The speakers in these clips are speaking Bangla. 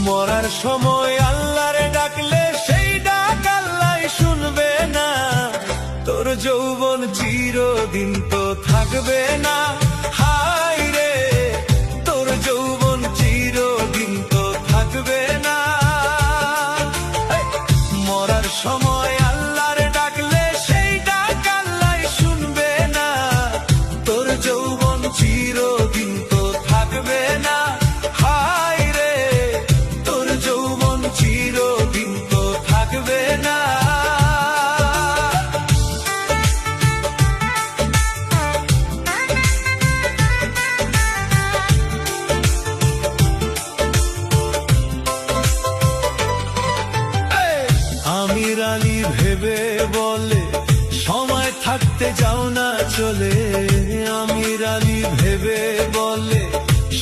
মরার সময় আল্লাহরে ডাকলে সেই ডাক আল্লাহ শুনবে না। তোর যৌবন চিরদিন তো থাকবে না। হায় রে, তোর যৌবন চিরদিন তো থাকবে না। মরার সময় আল্লাহরে ডাকলে সেই ডাক আল্লাহ শুনবে না। তোর যৌবন চিরদিন তো থাকবে না। হায় রে, তোর যৌবন চিরদিন তো থাকবে না। আমির আলী ভেবে বলে সময় থাকতে যাও না চলে। আমির আলী ভেবে বলে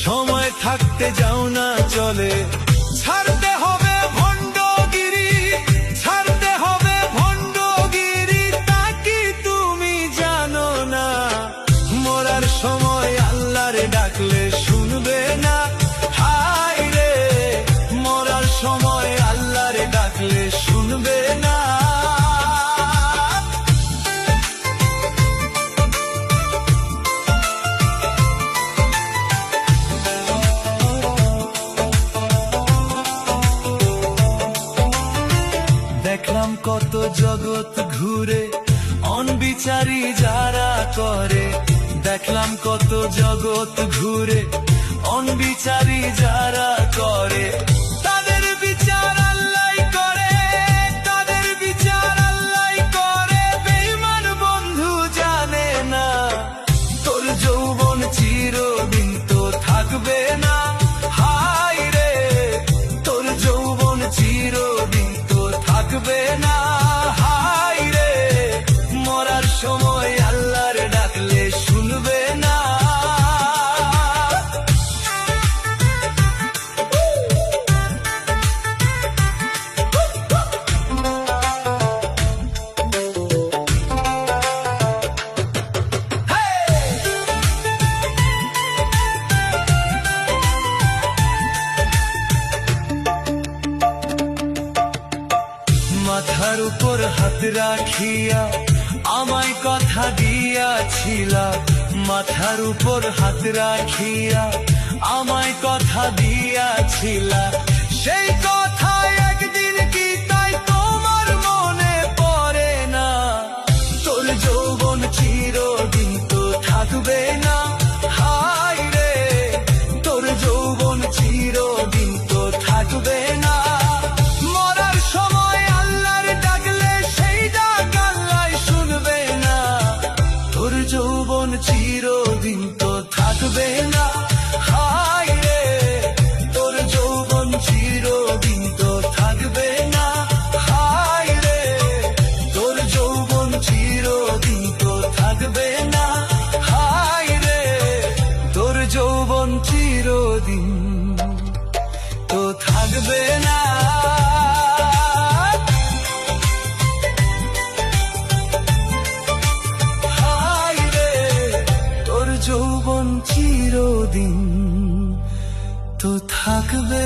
সময় থাকতে যাও না চলে। ছাড়তে হবে ভণ্ডগিরি, ছাড়তে হবে ভণ্ডগিরি, তা কি তুমি জানো না? মরার সময় আল্লাহরে ডাকলে শুনবে না। হায় রে, মরার সময় আল্লাহরে ডাকলে শুনবে না। দেখলাম কত জগৎ ঘুরে অনবিচারী যারা করে। দেখলাম কত জগৎ ঘুরে অনবিচারী যারা করে। তাদের বিচার আল্লাহ করে, তাদের বিচার আল্লাহ করে। বেঈমান বন্ধু জানে না তোর যৌবন চিরদিন তো থাকবে না। হায় রে, তোর যৌবন চিরদিন তো থাকবে না। হায় রে, মরার সময় আল্লাহর ডাকলে শুনবে না। মাথার উপর হাত রাখিয়া আমায় কথা দিয়াছিলা। মাথার উপর হাত রাখিয়া আমায় কথা দিয়াছিলা। সেই কথা একদিন কি তাই তোমার মনে পড়ে না? তোর যৌবন চিরদিন তো থাকবে না। হায় রে, তোর যৌবন চিরদিন তো থাকবে না। মরার সময় আল্লাহর ডাকলে সেই ডাক আল্লাহ শুনবে না। তোর যৌবন চিরদিন তো থাকবে না। হায় রে, তোর যৌবন চিরদিন তো থাকবে না। হায় রে, তোর যৌবন চিরদিন তো থাকবে না। হায় রে, তোর যৌবন চিরদিন তো থাকবে না। হায় রে, তোর যৌবন চিরদিন তো থাকবে